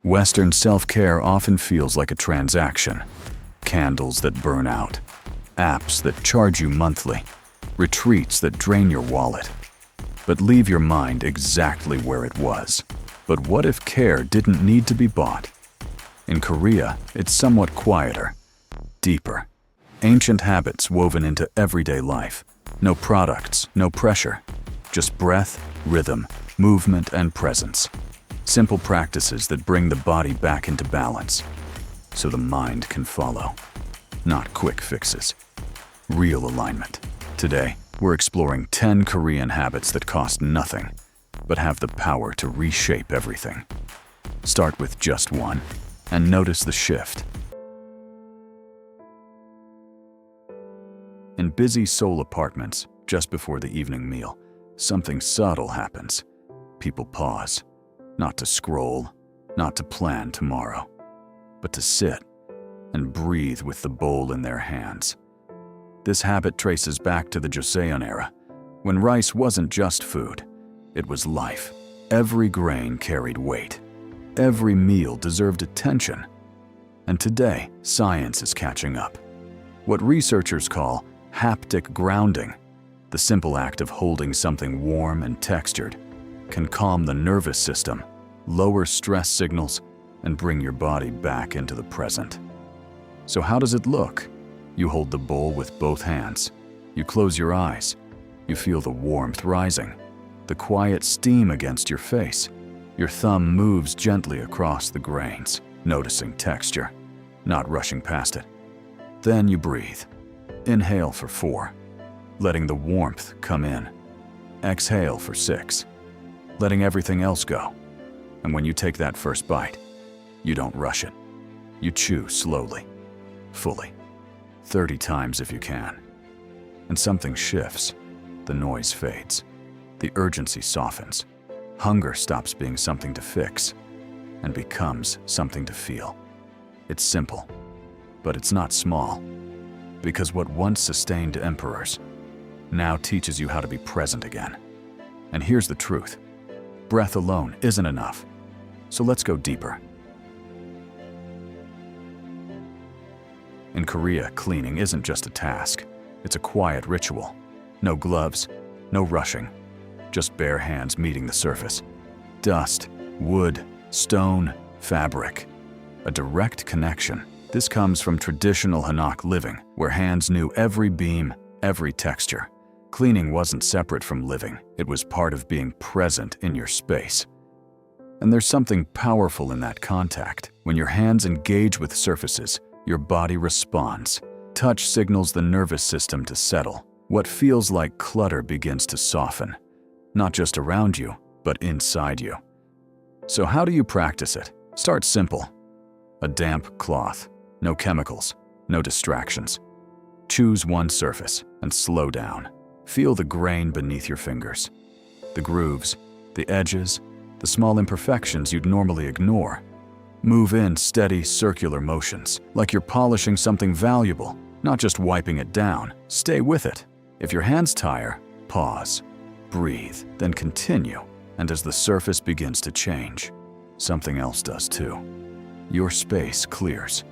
Western self-care often feels like a transaction. Candles that burn out, apps that charge you monthly, retreats that drain your wallet, but leave your mind exactly where it was. But what if care didn't need to be bought? In Korea, it's somewhat quieter, deeper. Ancient habits woven into everyday life. No products, no pressure. Just breath, rhythm, movement, and presence. Simple practices that bring the body back into balance, so the mind can follow. Not quick fixes. Real alignment. Today, we're exploring 10 Korean habits that cost nothing, but have the power to reshape everything. Start with just one, and notice the shift. In busy Seoul apartments, just before the evening meal, something subtle happens. People pause. Not to scroll, not to plan tomorrow, but to sit and breathe with the bowl in their hands. This habit traces back to the Joseon era, when rice wasn't just food, it was life. Every grain carried weight. Every meal deserved attention. And today, science is catching up. What researchers call haptic grounding, the simple act of holding something warm and textured, can calm the nervous system, lower stress signals, and bring your body back into the present. So how does it look? You hold the bowl with both hands. You close your eyes. You feel the warmth rising, the quiet steam against your face. Your thumb moves gently across the grains, noticing texture, not rushing past it. Then you breathe. Inhale for 4, letting the warmth come in. Exhale for 6, letting everything else go. And when you take that first bite, you don't rush it. You chew slowly, fully, 30 times if you can. And something shifts. The noise fades. The urgency softens. Hunger stops being something to fix and becomes something to feel. It's simple, but it's not small. Because what once sustained emperors now teaches you how to be present again. And here's the truth. Breath alone isn't enough. So let's go deeper. In Korea, cleaning isn't just a task. It's a quiet ritual. No gloves, no rushing, just bare hands meeting the surface. Dust, wood, stone, fabric. A direct connection. This comes from traditional Hanok living, where hands knew every beam, every texture. Cleaning wasn't separate from living. It was part of being present in your space. And there's something powerful in that contact. When your hands engage with surfaces, your body responds. Touch signals the nervous system to settle. What feels like clutter begins to soften, not just around you, but inside you. So how do you practice it? Start simple. A damp cloth, no chemicals, no distractions. Choose one surface and slow down. Feel the grain beneath your fingers, the grooves, the edges, the small imperfections you'd normally ignore. Move in steady circular motions, like you're polishing something valuable, not just wiping it down. Stay with it. If your hands tire, pause, breathe, then continue. And as the surface begins to change, something else does too. Your space clears.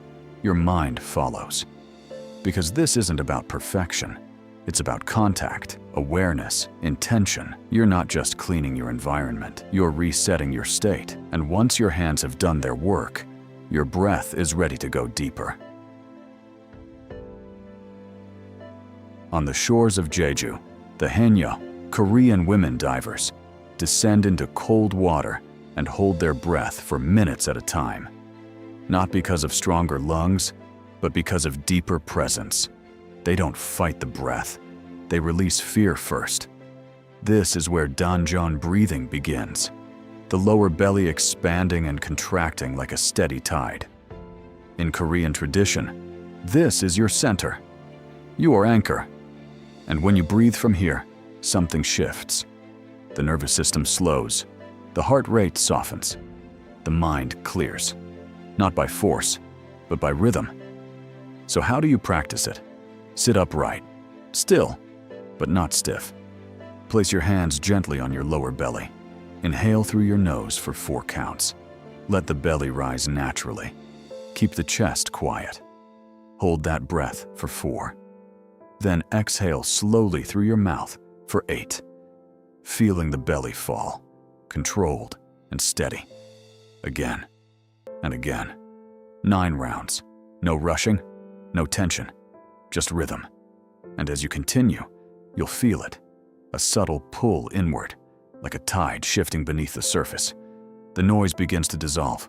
Your mind follows. Because this isn't about perfection. It's about contact, awareness, intention. You're not just cleaning your environment, you're resetting your state. And once your hands have done their work, your breath is ready to go deeper. On the shores of Jeju, the Haenyeo, Korean women divers, descend into cold water and hold their breath for minutes at a time. Not because of stronger lungs, but because of deeper presence. They don't fight the breath. They release fear first. This is where danjon breathing begins. The lower belly expanding and contracting like a steady tide. In Korean tradition, this is your center, your anchor. And when you breathe from here, something shifts. The nervous system slows. The heart rate softens. The mind clears. Not by force, but by rhythm. So how do you practice it? Sit upright, still, but not stiff. Place your hands gently on your lower belly. Inhale through your nose for 4 counts. Let the belly rise naturally. Keep the chest quiet. Hold that breath for 4. Then exhale slowly through your mouth for 8. Feeling the belly fall, controlled and steady. Again and again. 9 rounds. No rushing, no tension, just rhythm. And as you continue, you'll feel it. A subtle pull inward, like a tide shifting beneath the surface. The noise begins to dissolve.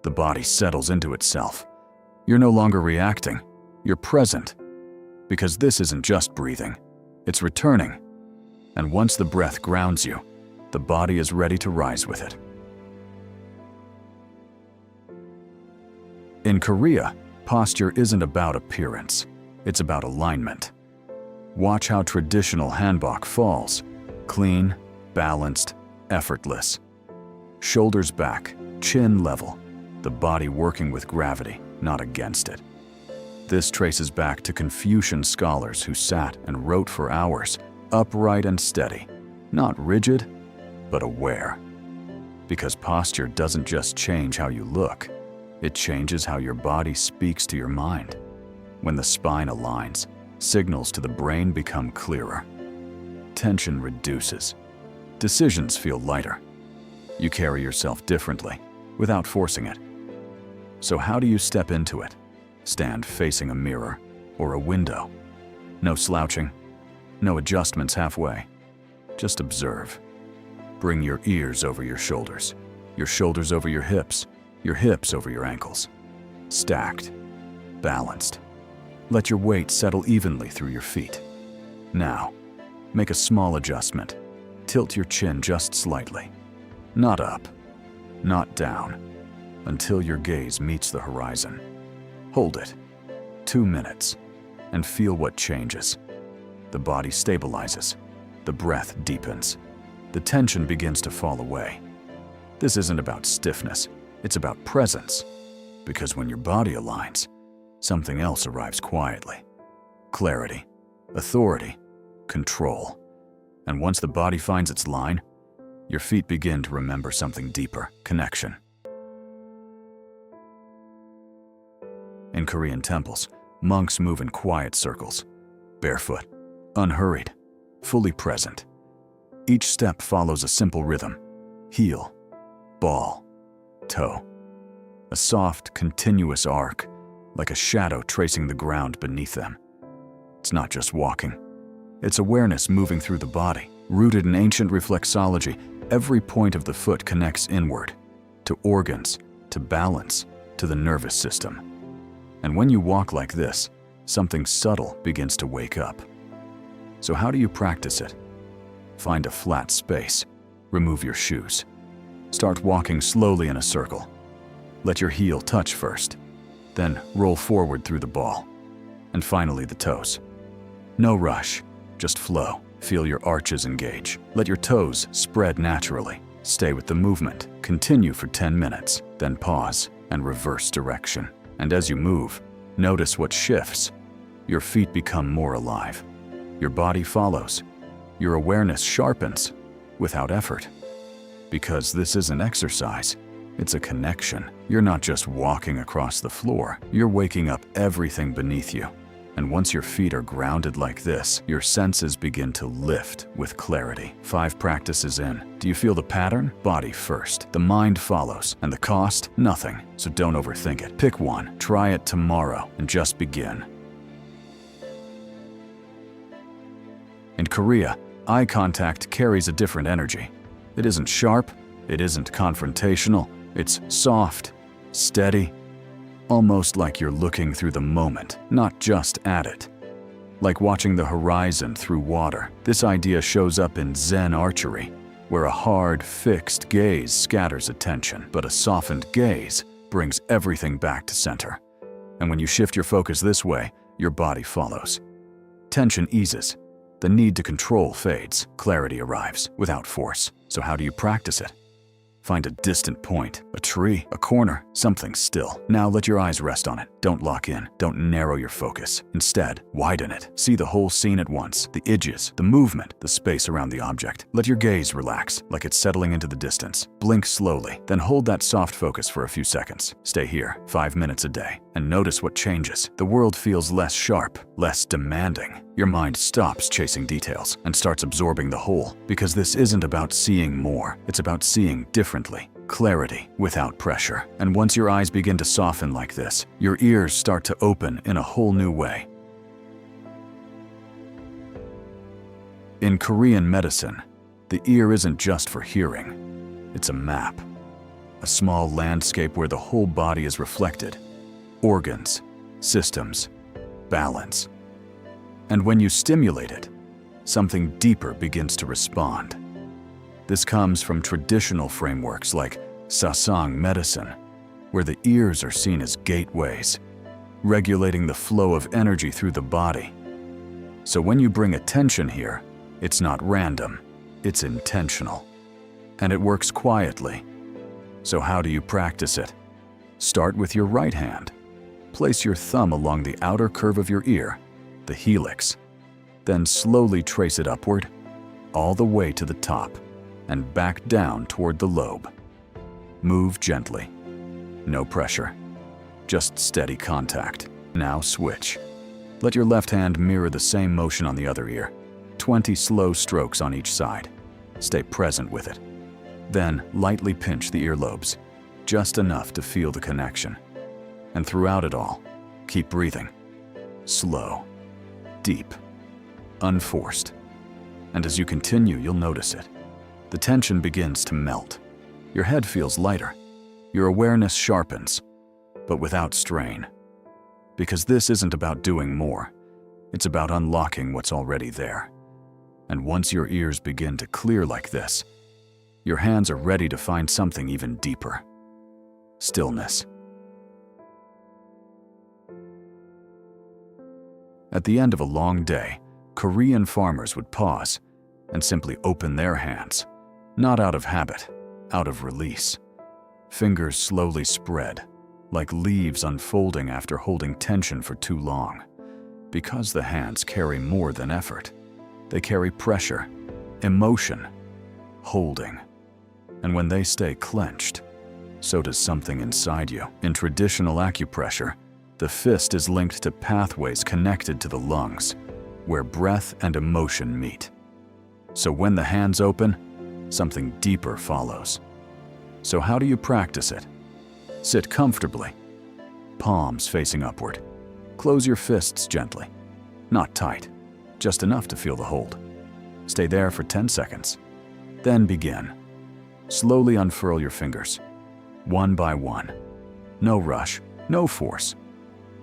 The body settles into itself. You're no longer reacting. You're present. Because this isn't just breathing. It's returning. And once the breath grounds you, the body is ready to rise with it. In Korea, posture isn't about appearance. It's about alignment. Watch how traditional hanbok falls. Clean, balanced, effortless. Shoulders back, chin level. The body working with gravity, not against it. This traces back to Confucian scholars who sat and wrote for hours, upright and steady, not rigid, but aware. Because posture doesn't just change how you look, it changes how your body speaks to your mind. When the spine aligns, signals to the brain become clearer. Tension reduces. Decisions feel lighter. You carry yourself differently, without forcing it. So how do you step into it? Stand facing a mirror or a window. No slouching, no adjustments halfway. Just observe. Bring your ears over your shoulders over your hips over your ankles. Stacked, balanced. Let your weight settle evenly through your feet. Now, make a small adjustment. Tilt your chin just slightly. Not up, not down, until your gaze meets the horizon. Hold it 2 minutes and feel what changes. The body stabilizes. The breath deepens. The tension begins to fall away. This isn't about stiffness, it's about presence. Because when your body aligns, something else arrives quietly. Clarity, authority, control. And once the body finds its line, your feet begin to remember something deeper, connection. In Korean temples, monks move in quiet circles, barefoot, unhurried, fully present. Each step follows a simple rhythm: heel, ball, toe. A soft, continuous arc, like a shadow tracing the ground beneath them. It's not just walking. It's awareness moving through the body. Rooted in ancient reflexology, every point of the foot connects inward, to organs, to balance, to the nervous system. And when you walk like this, something subtle begins to wake up. So how do you practice it? Find a flat space. Remove your shoes. Start walking slowly in a circle. Let your heel touch first. Then roll forward through the ball. And finally the toes. No rush, just flow. Feel your arches engage. Let your toes spread naturally. Stay with the movement. Continue for 10 minutes. Then pause and reverse direction. And as you move, notice what shifts. Your feet become more alive. Your body follows. Your awareness sharpens without effort. Because this isn't exercise, it's a connection. You're not just walking across the floor, you're waking up everything beneath you. And once your feet are grounded like this, your senses begin to lift with clarity. 5 practices in. Do you feel the pattern? Body first. The mind follows. And the cost? Nothing. So don't overthink it. Pick one. Try it tomorrow and just begin. In Korea, eye contact carries a different energy. It isn't sharp. It isn't confrontational. It's soft, steady, almost like you're looking through the moment, not just at it. Like watching the horizon through water. This idea shows up in Zen archery, where a hard, fixed gaze scatters attention, but a softened gaze brings everything back to center. And when you shift your focus this way, your body follows. Tension eases. The need to control fades. Clarity arrives without force. So how do you practice it? Find a distant point, a tree, a corner, something still. Now let your eyes rest on it. Don't lock in. Don't narrow your focus. Instead, widen it. See the whole scene at once. The edges, the movement, the space around the object. Let your gaze relax, like it's settling into the distance. Blink slowly, then hold that soft focus for a few seconds. Stay here, 5 minutes a day, and notice what changes. The world feels less sharp, less demanding. Your mind stops chasing details and starts absorbing the whole, because this isn't about seeing more. It's about seeing differently. Clarity without pressure. And once your eyes begin to soften like this, your ears start to open in a whole new way. In Korean medicine, the ear isn't just for hearing. It's a map. A small landscape where the whole body is reflected. Organs, systems, balance. And when you stimulate it, something deeper begins to respond. This comes from traditional frameworks like Sasang medicine, where the ears are seen as gateways, regulating the flow of energy through the body. So when you bring attention here, it's not random, it's intentional. And it works quietly. So how do you practice it? Start with your right hand. Place your thumb along the outer curve of your ear, the helix. Then slowly trace it upward, all the way to the top, and back down toward the lobe. Move gently. No pressure. Just steady contact. Now switch. Let your left hand mirror the same motion on the other ear. 20 slow strokes on each side. Stay present with it. Then lightly pinch the earlobes, just enough to feel the connection. And throughout it all, keep breathing. Slow, deep, unforced. And as you continue, you'll notice it. The tension begins to melt. Your head feels lighter. Your awareness sharpens, but without strain. Because this isn't about doing more. It's about unlocking what's already there. And once your ears begin to clear like this, your hands are ready to find something even deeper. Stillness. At the end of a long day, Korean farmers would pause and simply open their hands. Not out of habit, out of release. Fingers slowly spread, like leaves unfolding after holding tension for too long. Because the hands carry more than effort. They carry pressure, emotion, holding. And when they stay clenched, so does something inside you. In traditional acupressure, the fist is linked to pathways connected to the lungs, where breath and emotion meet. So when the hands open, something deeper follows. So how do you practice it? Sit comfortably, palms facing upward. Close your fists gently, not tight, just enough to feel the hold. Stay there for 10 seconds. Then begin. Slowly unfurl your fingers, one by one. No rush, no force.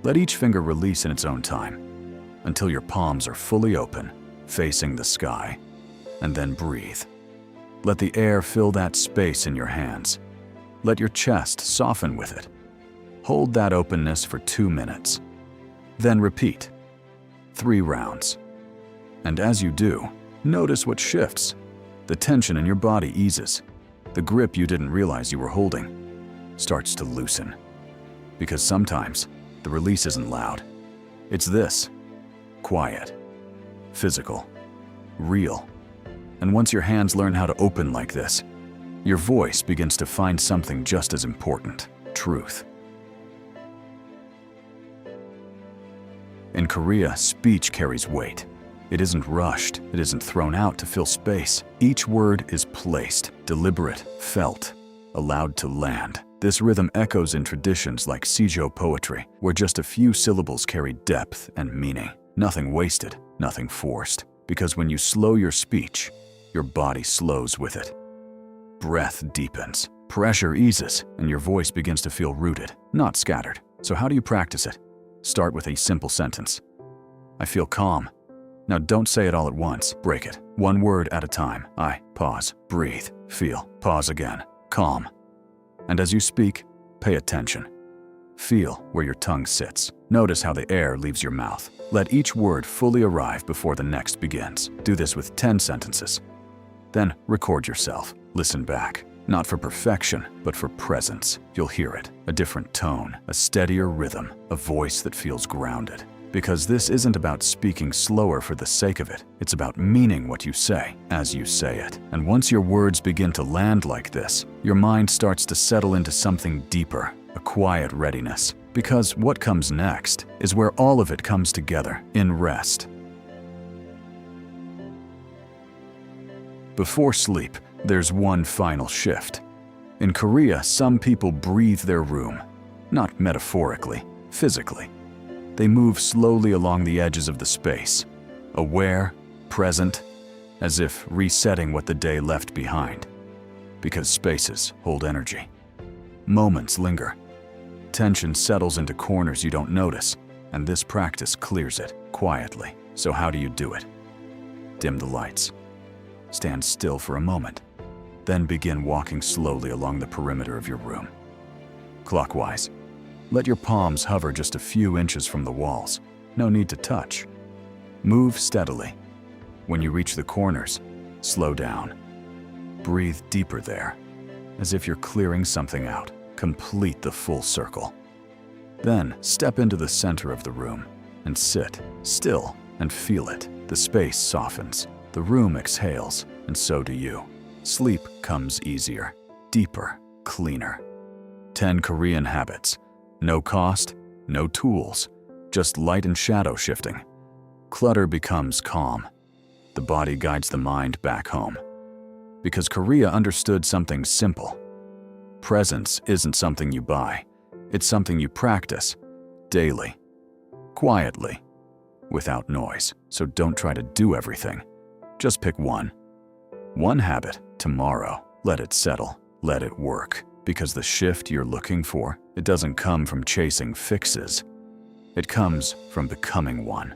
Let each finger release in its own time, until your palms are fully open, facing the sky. And then breathe. Let the air fill that space in your hands. Let your chest soften with it. Hold that openness for 2 minutes. Then repeat. 3 rounds. And as you do, notice what shifts. The tension in your body eases. The grip you didn't realize you were holding starts to loosen. Because sometimes, the release isn't loud. It's this. Quiet. Physical. Real. And once your hands learn how to open like this, your voice begins to find something just as important: truth. In Korea, speech carries weight. It isn't rushed, it isn't thrown out to fill space. Each word is placed, deliberate, felt, allowed to land. This rhythm echoes in traditions like Seijo poetry, where just a few syllables carry depth and meaning. Nothing wasted, nothing forced. Because when you slow your speech, your body slows with it. Breath deepens, pressure eases, and your voice begins to feel rooted, not scattered. So how do you practice it? Start with a simple sentence. I feel calm. Now don't say it all at once, break it. 1 word at a time. I, pause, breathe, feel, pause again, calm. And as you speak, pay attention. Feel where your tongue sits. Notice how the air leaves your mouth. Let each word fully arrive before the next begins. Do this with 10 sentences. Then record yourself. Listen back. Not for perfection, but for presence. You'll hear it. A different tone, a steadier rhythm, a voice that feels grounded. Because this isn't about speaking slower for the sake of it. It's about meaning what you say as you say it. And once your words begin to land like this, your mind starts to settle into something deeper, a quiet readiness. Because what comes next is where all of it comes together, in rest. Before sleep, there's one final shift. In Korea, some people breathe their room, not metaphorically, physically. They move slowly along the edges of the space, aware, present, as if resetting what the day left behind. Because spaces hold energy. Moments linger. Tension settles into corners you don't notice, and this practice clears it quietly. So how do you do it? Dim the lights. Stand still for a moment. Then begin walking slowly along the perimeter of your room. Clockwise. Let your palms hover just a few inches from the walls. No need to touch. Move steadily. When you reach the corners, slow down. Breathe deeper there, as if you're clearing something out. Complete the full circle. Then step into the center of the room and sit still and feel it. The space softens, the room exhales, and so do you. Sleep comes easier, deeper, cleaner. 10 Korean habits. No cost, no tools, just light and shadow shifting. Clutter becomes calm. The body guides the mind back home. Because Korea understood something simple. Presence isn't something you buy. It's something you practice, daily, quietly, without noise. So don't try to do everything. Just pick one. One habit tomorrow. Let it settle. Let it work. Because the shift you're looking for, it doesn't come from chasing fixes. It comes from becoming one.